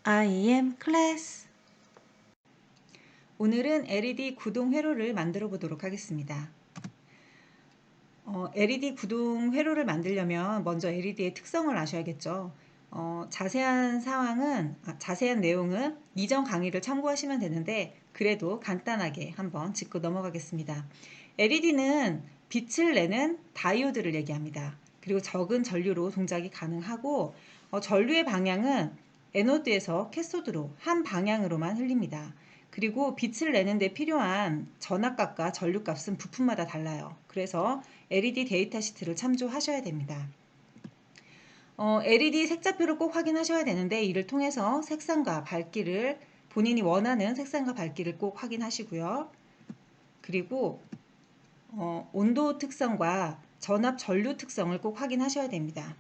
I am class. 오늘은 LED 구동 회로를 만들어 보도록 하겠습니다. LED 구동 회로를 만들려면 먼저 LED의 특성을 아셔야겠죠. 자세한 내용은 이전 강의를 참고하시면 되는데 그래도 간단하게 한번 짚고 넘어가겠습니다. LED는 빛을 내는 다이오드를 얘기합니다. 그리고 적은 전류로 동작이 가능하고 전류의 방향은 에노드에서 캐소드로 한 방향으로만 흘립니다. 그리고 빛을 내는데 필요한 전압값과 전류값은 부품마다 달라요. 그래서 LED 데이터 시트를 참조하셔야 됩니다. LED 색자표를 꼭 확인하셔야 되는데 이를 통해서 색상과 밝기를 본인이 원하는 색상과 밝기를 꼭 확인하시고요. 그리고 온도 특성과 전압 전류 특성을 꼭 확인하셔야 됩니다.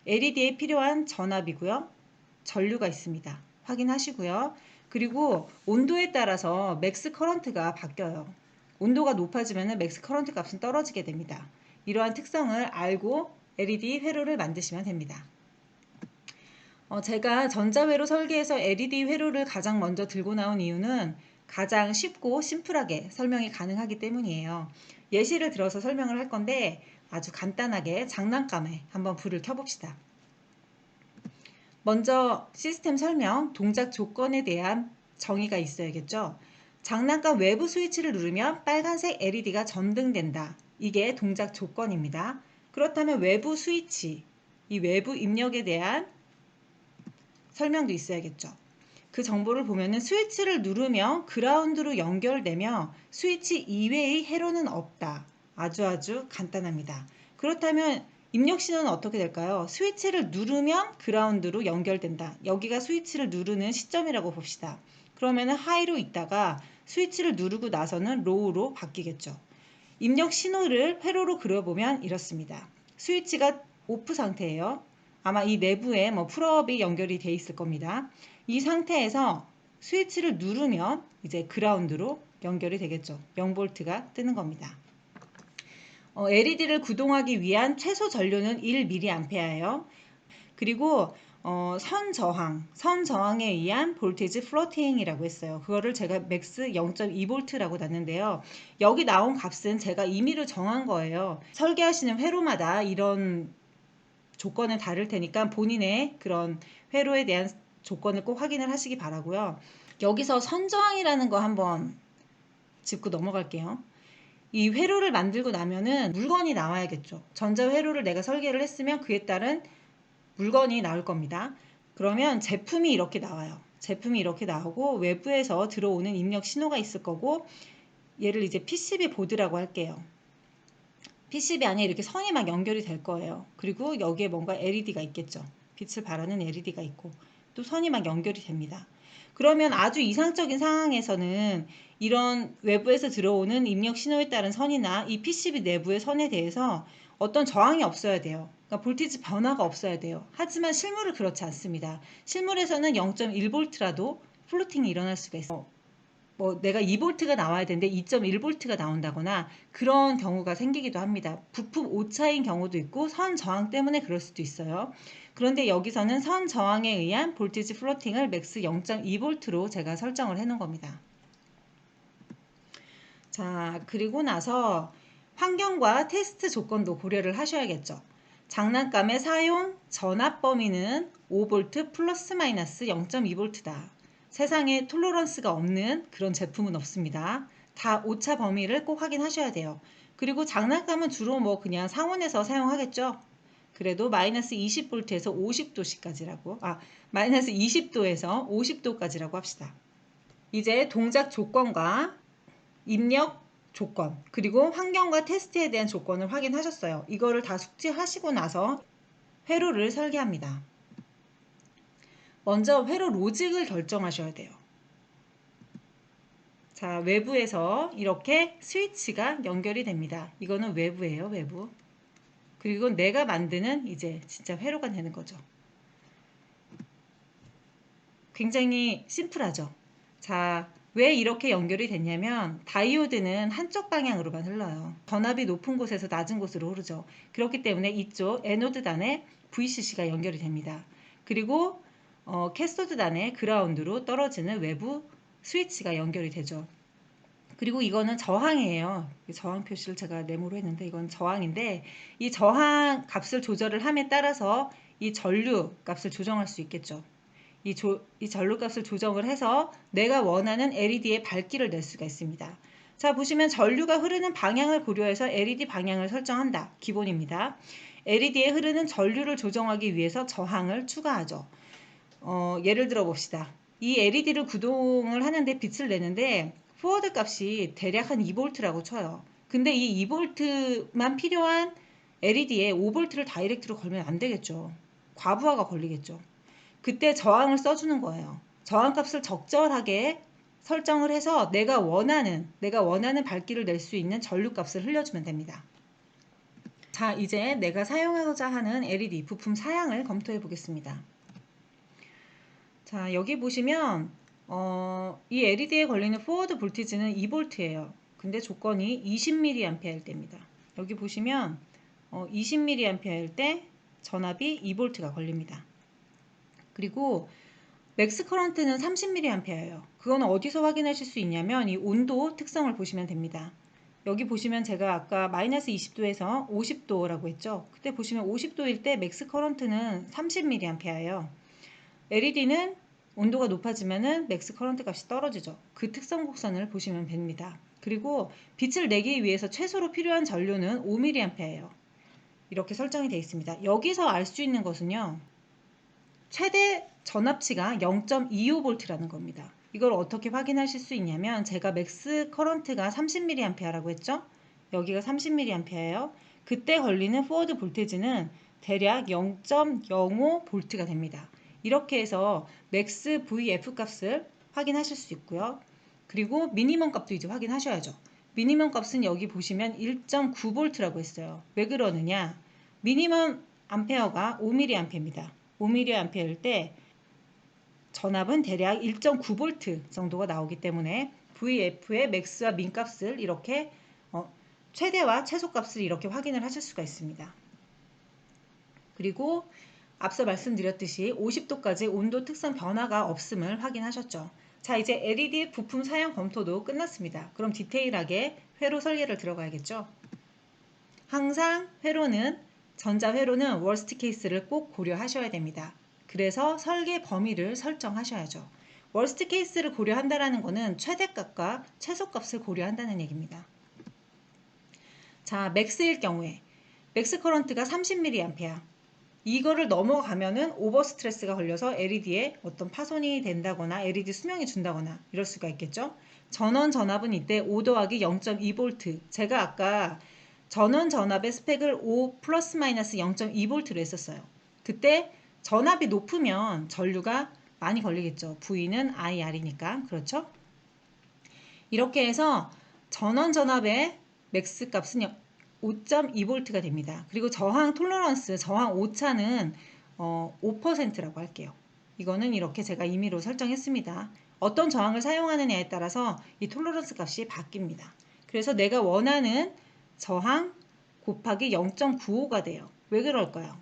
LED에 필요한 전압이고요. 전류가 있습니다. 확인하시고요. 그리고 온도에 따라서 맥스 커런트가 바뀌어요. 온도가 높아지면 맥스 커런트 값은 떨어지게 됩니다. 이러한 특성을 알고 LED 회로를 만드시면 됩니다. 제가 전자회로 설계에서 LED 회로를 가장 먼저 들고 나온 이유는 가장 쉽고 심플하게 설명이 가능하기 때문이에요. 예시를 들어서 설명을 할 건데 아주 간단하게 장난감에 한번 불을 켜봅시다. 먼저 시스템 설명, 동작 조건에 대한 정의가 있어야겠죠. 장난감 외부 스위치를 누르면 빨간색 LED가 전등된다. 이게 동작 조건입니다. 그렇다면 외부 스위치, 이 외부 입력에 대한 설명도 있어야겠죠. 그 정보를 보면은 스위치를 누르면 그라운드로 연결되며 스위치 이외의 회로는 없다. 아주 간단합니다. 그렇다면 입력 신호는 어떻게 될까요? 스위치를 누르면 그라운드로 연결된다. 여기가 스위치를 누르는 시점이라고 봅시다. 그러면은 하이로 있다가 스위치를 누르고 나서는 로우로 바뀌겠죠. 입력 신호를 회로로 그려보면 이렇습니다. 스위치가 오프 상태예요. 아마 이 내부에 풀업이 연결이 돼 있을 겁니다. 이 상태에서 스위치를 누르면 이제 그라운드로 연결이 되겠죠. 0V가 뜨는 겁니다. LED를 구동하기 위한 최소 전류는 1mA예요. 그리고 선저항에 의한 볼테이지 플로팅이라고 했어요. 그거를 제가 맥스 0.2V라고 놨는데요. 여기 나온 값은 제가 임의로 정한 거예요. 설계하시는 회로마다 이런 조건은 다를 테니까 본인의 그런 회로에 대한 조건을 꼭 확인을 하시기 바라고요. 여기서 선저항이라는 거 한번 짚고 넘어갈게요. 이 회로를 만들고 나면은 물건이 나와야겠죠. 전자회로를 내가 설계를 했으면 그에 따른 물건이 나올 겁니다. 그러면 제품이 이렇게 나와요. 제품이 이렇게 나오고 외부에서 들어오는 입력 신호가 있을 거고 얘를 이제 PCB 보드라고 할게요. PCB 안에 이렇게 선이 막 연결이 될 거예요. 그리고 여기에 뭔가 LED가 있겠죠. 빛을 발하는 LED가 있고 또 선이 막 연결이 됩니다. 그러면 아주 이상적인 상황에서는 이런 외부에서 들어오는 입력 신호에 따른 선이나 이 PCB 내부의 선에 대해서 어떤 저항이 없어야 돼요. 그러니까 볼티지 변화가 없어야 돼요. 하지만 실물은 그렇지 않습니다. 실물에서는 0.1V라도 플로팅이 일어날 수가 있어요. 내가 2V가 나와야 되는데 2.1V가 나온다거나 그런 경우가 생기기도 합니다. 부품 오차인 경우도 있고 선 저항 때문에 그럴 수도 있어요. 그런데 여기서는 선 저항에 의한 볼티지 플로팅을 맥스 0.2V로 제가 설정을 해 놓은 겁니다. 자, 그리고 나서 환경과 테스트 조건도 고려를 하셔야겠죠. 장난감의 사용 전압 범위는 5V 플러스 마이너스 0.2V다. 세상에 톨러런스가 없는 그런 제품은 없습니다. 다 오차 범위를 꼭 확인하셔야 돼요. 그리고 장난감은 주로 그냥 상온에서 사용하겠죠. 그래도 마이너스 20V에서 50도까지라고 마이너스 20도에서 50도까지라고 합시다. 이제 동작 조건과 입력 조건 그리고 환경과 테스트에 대한 조건을 확인하셨어요. 이거를 다 숙지하시고 나서 회로를 설계합니다. 먼저 회로 로직을 결정하셔야 돼요. 자, 외부에서 이렇게 스위치가 연결이 됩니다. 이거는 외부예요, 외부. 그리고 내가 만드는 이제 진짜 회로가 되는 거죠. 굉장히 심플하죠. 자, 왜 이렇게 연결이 됐냐면 다이오드는 한쪽 방향으로만 흘러요. 전압이 높은 곳에서 낮은 곳으로 흐르죠. 그렇기 때문에 이쪽 에노드단에 VCC가 연결이 됩니다. 그리고 캐소드단의 그라운드로 떨어지는 외부 스위치가 연결이 되죠. 그리고 이거는 저항이에요. 저항 표시를 제가 네모로 했는데 이건 저항인데 이 저항 값을 조절을 함에 따라서 이 전류 값을 조정할 수 있겠죠. 이 전류 값을 조정을 해서 내가 원하는 LED의 밝기를 낼 수가 있습니다. 자, 보시면 전류가 흐르는 방향을 고려해서 LED 방향을 설정한다. 기본입니다. LED에 흐르는 전류를 조정하기 위해서 저항을 추가하죠. 예를 들어 봅시다. 이 LED를 구동을 하는데 빛을 내는데 포워드 값이 대략 한 2V라고 쳐요. 근데 이 2V만 필요한 LED에 5V를 다이렉트로 걸면 안 되겠죠. 과부하가 걸리겠죠. 그때 저항을 써주는 거예요. 저항 값을 적절하게 설정을 해서 내가 원하는 밝기를 낼 수 있는 전류 값을 흘려주면 됩니다. 자, 이제 내가 사용하고자 하는 LED 부품 사양을 검토해 보겠습니다. 자, 여기 보시면 이 LED에 걸리는 포워드 볼티지는 2V예요. 근데 조건이 20mA일 때입니다. 여기 보시면 20mA일 때 전압이 2V가 걸립니다. 그리고 맥스 커런트는 30mA예요. 그건 어디서 확인하실 수 있냐면 이 온도 특성을 보시면 됩니다. 여기 보시면 제가 아까 마이너스 20도에서 50도라고 했죠. 그때 보시면 50도일 때 맥스 커런트는 30mA예요. LED는 온도가 높아지면은 맥스 커런트 값이 떨어지죠. 그 특성 곡선을 보시면 됩니다. 그리고 빛을 내기 위해서 최소로 필요한 전류는 5mA예요. 이렇게 설정이 되어 있습니다. 여기서 알 수 있는 것은요. 최대 전압치가 0.25V라는 겁니다. 이걸 어떻게 확인하실 수 있냐면 제가 맥스 커런트가 30mA라고 했죠? 여기가 30mA예요. 그때 걸리는 포워드 볼테지는 대략 0.05V가 됩니다. 이렇게 해서 맥스 VF 값을 확인하실 수 있고요. 그리고 미니멈 값도 이제 확인하셔야죠. 미니멈 값은 여기 보시면 1.9V라고 했어요. 왜 그러느냐? 미니멈 암페어가 5mA입니다. 5mA일 때 전압은 대략 1.9V 정도가 나오기 때문에 VF의 맥스와 민 값을 이렇게 최대와 최소 값을 이렇게 확인을 하실 수가 있습니다. 그리고 앞서 말씀드렸듯이 50도까지 온도 특성 변화가 없음을 확인하셨죠. 자, 이제 LED 부품 사용 검토도 끝났습니다. 그럼 디테일하게 회로 설계를 들어가야겠죠. 항상 전자회로는 월스트 케이스를 꼭 고려하셔야 됩니다. 그래서 설계 범위를 설정하셔야죠. 월스트 케이스를 고려한다는 것은 최대값과 최소값을 고려한다는 얘기입니다. 자, 맥스일 경우에 맥스 커런트가 30mA. 이거를 넘어가면은 오버 스트레스가 걸려서 LED에 어떤 파손이 된다거나 LED 수명이 준다거나 이럴 수가 있겠죠. 전원 전압은 이때 5 더하기 0.2V. 제가 아까 전원 전압의 스펙을 5 플러스 마이너스 0.2V로 했었어요. 그때 전압이 높으면 전류가 많이 걸리겠죠. V는 IR이니까. 그렇죠? 이렇게 해서 전원 전압의 맥스 값은 5.2V가 됩니다. 그리고 저항 톨러런스, 저항 오차는 5%라고 할게요. 이거는 이렇게 제가 임의로 설정했습니다. 어떤 저항을 사용하느냐에 따라서 이 톨러런스 값이 바뀝니다. 그래서 내가 원하는 저항 곱하기 0.95가 돼요. 왜 그럴까요?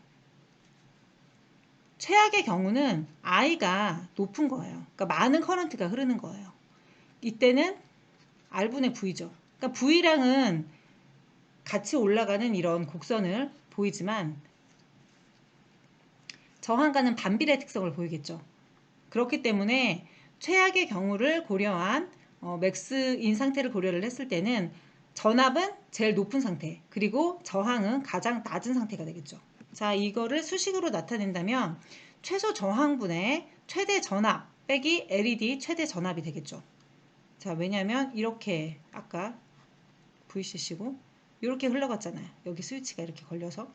최악의 경우는 I가 높은 거예요. 그러니까 많은 커런트가 흐르는 거예요. 이때는 R분의 V죠. 그러니까 V랑은 같이 올라가는 이런 곡선을 보이지만 저항과는 반비례 특성을 보이겠죠. 그렇기 때문에 최악의 경우를 고려한 맥스인 상태를 고려를 했을 때는 전압은 제일 높은 상태, 그리고 저항은 가장 낮은 상태가 되겠죠. 자, 이거를 수식으로 나타낸다면 최소 저항분의 최대 전압 빼기 LED 최대 전압이 되겠죠. 자, 왜냐하면 이렇게 아까 VCC고 이렇게 흘러갔잖아요. 여기 스위치가 이렇게 걸려서.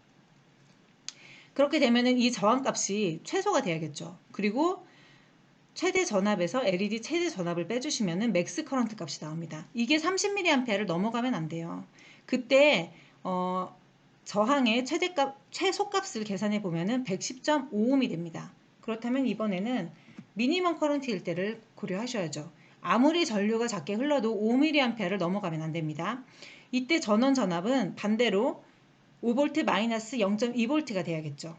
그렇게 되면은 이 저항값이 최소가 돼야겠죠. 그리고 최대 전압에서 LED 최대 전압을 빼주시면은 맥스 커런트 값이 나옵니다. 이게 30mA를 넘어가면 안 돼요. 그때 저항의 최소값을 계산해 보면은 110.5ohm이 됩니다. 그렇다면 이번에는 미니멈 커런트일 때를 고려하셔야죠. 아무리 전류가 작게 흘러도 5mA를 넘어가면 안 됩니다. 이때 전원 전압은 반대로 5V 마이너스 0.2V가 돼야겠죠.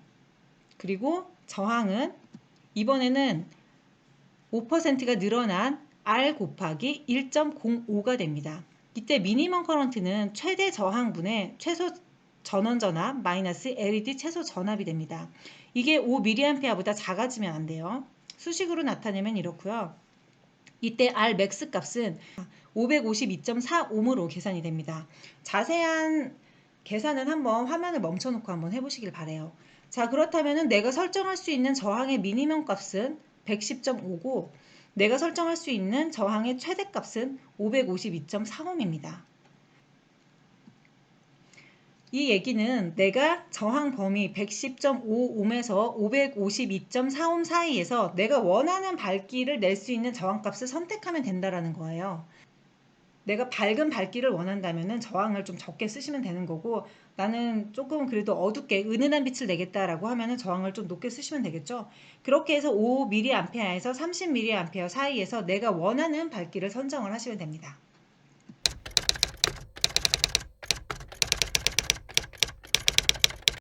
그리고 저항은 이번에는 5%가 늘어난 R 곱하기 1.05가 됩니다. 이때 미니멈 커런트는 최대 저항분의 최소 전원 전압 마이너스 LED 최소 전압이 됩니다. 이게 5mA보다 작아지면 안 돼요. 수식으로 나타내면 이렇고요. 이때 R 맥스 값은 552.4옴으로 계산이 됩니다. 자세한 계산은 한번 화면을 멈춰놓고 한번 해보시길 바래요. 자, 그렇다면 내가 설정할 수 있는 저항의 미니멈 값은 110.5고 내가 설정할 수 있는 저항의 최대 값은 552.4옴입니다. 이 얘기는 내가 저항 범위 110.5옴에서 552.4옴 사이에서 내가 원하는 밝기를 낼 수 있는 저항값을 선택하면 된다라는 거예요. 내가 밝은 밝기를 원한다면 저항을 좀 적게 쓰시면 되는 거고, 나는 조금 그래도 어둡게 은은한 빛을 내겠다라고 하면 저항을 좀 높게 쓰시면 되겠죠. 그렇게 해서 5mA에서 30mA 사이에서 내가 원하는 밝기를 선정을 하시면 됩니다.